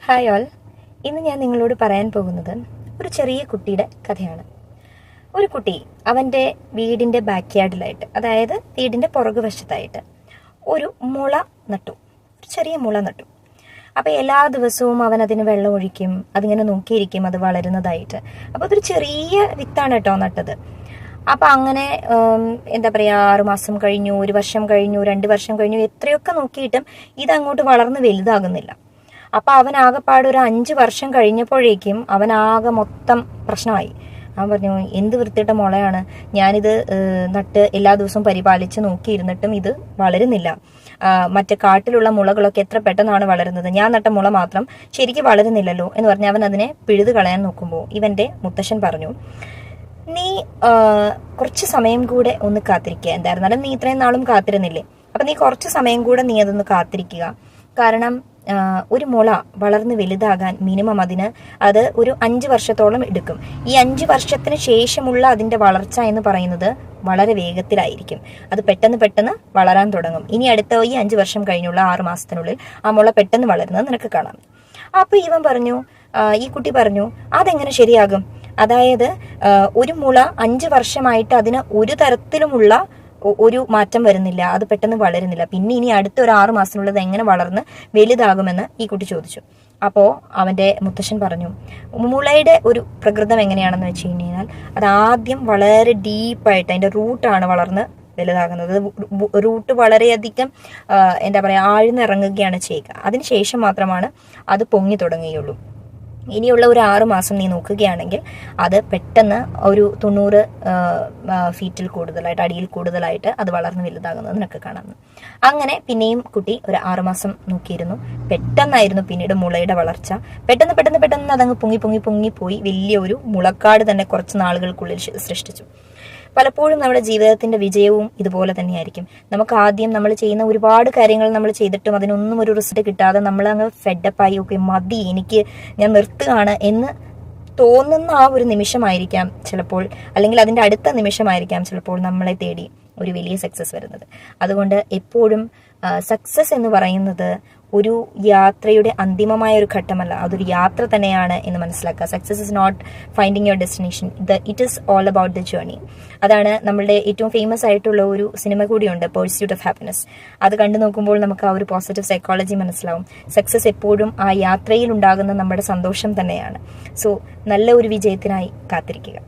Hi all. ഇന്ന് ഞാൻ നിങ്ങളോട് പറയാൻ പോകുന്നത് ഒരു ചെറിയ കുട്ടിയുടെ കഥയാണ്. ഒരു കുട്ടി അവൻ്റെ വീടിൻ്റെ ബാക്ക് യാർഡിലായിട്ട്, അതായത് വീടിൻ്റെ പുറകുവശത്തായിട്ട് ഒരു മുള നട്ടു. ഒരു ചെറിയ മുള നട്ടു. അപ്പോൾ എല്ലാ ദിവസവും അവൻ അതിന് വെള്ളം ഒഴിക്കും, അതിങ്ങനെ നോക്കിയിരിക്കും അത് വളരുന്നതായിട്ട്. അപ്പോൾ അതൊരു ചെറിയ വിത്താണ് കേട്ടോ നട്ടത്. അപ്പം അങ്ങനെ എന്താ പറയുക, 6 മാസം കഴിഞ്ഞു, 1 വർഷം കഴിഞ്ഞു, 2 വർഷം കഴിഞ്ഞു, എത്രയൊക്കെ നോക്കിയിട്ടും ഇതങ്ങോട്ട് വളർന്ന് വലുതാകുന്നില്ല. അപ്പൊ അവൻ ആകെപ്പാട് ഒരു 5 വർഷം കഴിഞ്ഞപ്പോഴേക്കും അവനാകെ മൊത്തം പ്രശ്നമായി. അവൻ പറഞ്ഞു, എന്ത് വൃത്തിയിട്ട മുളയാണ്, ഞാനിത് നട്ട് എല്ലാ ദിവസവും പരിപാലിച്ച് നോക്കിയിരുന്നിട്ടും ഇത് വളരുന്നില്ല. മറ്റേ കാട്ടിലുള്ള മുളകളൊക്കെ എത്ര പെട്ടെന്നാണ് വളരുന്നത്, ഞാൻ നട്ട മുള മാത്രം ശരിക്കും വളരുന്നില്ലല്ലോ എന്ന് പറഞ്ഞ് അവൻ അതിനെ പിഴുതു കളയാൻ നോക്കുമ്പോൾ ഇവന്റെ മുത്തശ്ശൻ പറഞ്ഞു, നീ കുറച്ച് സമയം കൂടെ ഒന്ന് കാത്തിരിക്കുക. എന്തായിരുന്നാലും നീ ഇത്രയും നാളും കാത്തിരുന്നില്ലേ, അപ്പൊ നീ കുറച്ച് സമയം കൂടെ നീ അതൊന്ന് കാത്തിരിക്കുക. കാരണം ഒരു മുള വളർന്ന് വലുതാകാൻ മിനിമം അത് ഒരു 5 വർഷത്തോളം എടുക്കും. ഈ 5 വർഷത്തിന് ശേഷമുള്ള അതിന്റെ വളർച്ച എന്ന് പറയുന്നത് വളരെ വേഗത്തിലായിരിക്കും. അത് പെട്ടെന്ന് വളരാൻ തുടങ്ങും. ഇനി അടുത്ത ഈ 5 വർഷം കഴിഞ്ഞുള്ള 6 മാസത്തിനുള്ളിൽ ആ മുള പെട്ടെന്ന് വളരുന്നത് നിനക്ക് കാണാം. അപ്പൊ ഈ കുട്ടി പറഞ്ഞു, അതെങ്ങനെ ശരിയാകും? അതായത് ഒരു മുള 5 വർഷമായിട്ട് അതിന് ഒരു തരത്തിലുമുള്ള ഒരു മാറ്റം വരുന്നില്ല, അത് പെട്ടെന്ന് വളരുന്നില്ല, പിന്നെ ഇനി അടുത്ത ഒരു 6 മാസത്തിനുള്ളത് എങ്ങനെ വളർന്ന് വലുതാകുമെന്ന് ഈ കുട്ടി ചോദിച്ചു. അപ്പോൾ അവന്റെ മുത്തശ്ശൻ പറഞ്ഞു, മുളയുടെ ഒരു പ്രകൃതം എങ്ങനെയാണെന്ന് വെച്ച് കഴിഞ്ഞാൽ അത് ആദ്യം വളരെ ഡീപ്പായിട്ട് അതിന്റെ റൂട്ടാണ് വളർന്ന് വലുതാകുന്നത്. റൂട്ട് വളരെയധികം എന്താ പറയുക, ആഴ്ന്നിറങ്ങുകയാണ് ചെയ്യുക. അതിനുശേഷം മാത്രമാണ് അത് പൊങ്ങി തുടങ്ങുകയുള്ളൂ. ഇനിയുള്ള ഒരു 6 മാസം നീ നോക്കുകയാണെങ്കിൽ അത് പെട്ടെന്ന് ഒരു 90 ഫീറ്റിൽ കൂടുതലായിട്ട്, അടിയിൽ കൂടുതലായിട്ട് അത് വളർന്ന് വലുതാകുന്നത് നിനക്ക് കാണാം. അങ്ങനെ പിന്നെയും കുട്ടി ഒരു 6 മാസം നോക്കിയിരുന്നു. പെട്ടെന്നായിരുന്നു പിന്നീട് മുളയുടെ വളർച്ച. പെട്ടെന്ന് അതങ്ങ് പൊങ്ങി പോയി വലിയ ഒരു മുളക്കാട് തന്നെ കുറച്ച് നാളുകൾക്കുള്ളിൽ സൃഷ്ടിച്ചു. പലപ്പോഴും നമ്മുടെ ജീവിതത്തിന്റെ വിജയവും ഇതുപോലെ തന്നെയായിരിക്കും. നമുക്ക് ആദ്യം നമ്മൾ ചെയ്യുന്ന ഒരുപാട് കാര്യങ്ങൾ നമ്മൾ ചെയ്തിട്ടും അതിനൊന്നും ഒരു റിസൾട്ട് കിട്ടാതെ നമ്മൾ അങ്ങ് ഫെഡപ്പായി, ഓക്കെ മതി, ഞാൻ നിർത്തുകയാണ് എന്ന് തോന്നുന്ന ആ ഒരു നിമിഷമായിരിക്കാം ചിലപ്പോൾ, അല്ലെങ്കിൽ അതിന്റെ അടുത്ത നിമിഷമായിരിക്കാം ചിലപ്പോൾ നമ്മളെ തേടി ഒരു വലിയ സക്സസ് വരുന്നത്. അതുകൊണ്ട് എപ്പോഴും സക്സസ് എന്ന് പറയുന്നത് ഒരു യാത്രയുടെ അന്തിമമായ ഒരു ഘട്ടമല്ല, അതൊരു യാത്ര തന്നെയാണ് എന്ന് മനസ്സിലാക്കുക. Success is not finding your destination, it is all about the journey. അതാണ് നമ്മളുടെ ഏറ്റവും ഫേമസ് ആയിട്ടുള്ള ഒരു സിനിമ കൂടിയുണ്ട്, പേഴ്സ്യൂട്ട് ഓഫ് ഹാപ്പിനെസ്. അത് കണ്ടു നോക്കുമ്പോൾ നമുക്ക് ആ ഒരു പോസിറ്റീവ് സൈക്കോളജി മനസ്സിലാവും. സക്സസ് എപ്പോഴും ആ യാത്രയിൽ ഉണ്ടാകുന്ന നമ്മുടെ സന്തോഷം തന്നെയാണ്. സോ നല്ല ഒരു വിജയത്തിനായി കാത്തിരിക്കുക.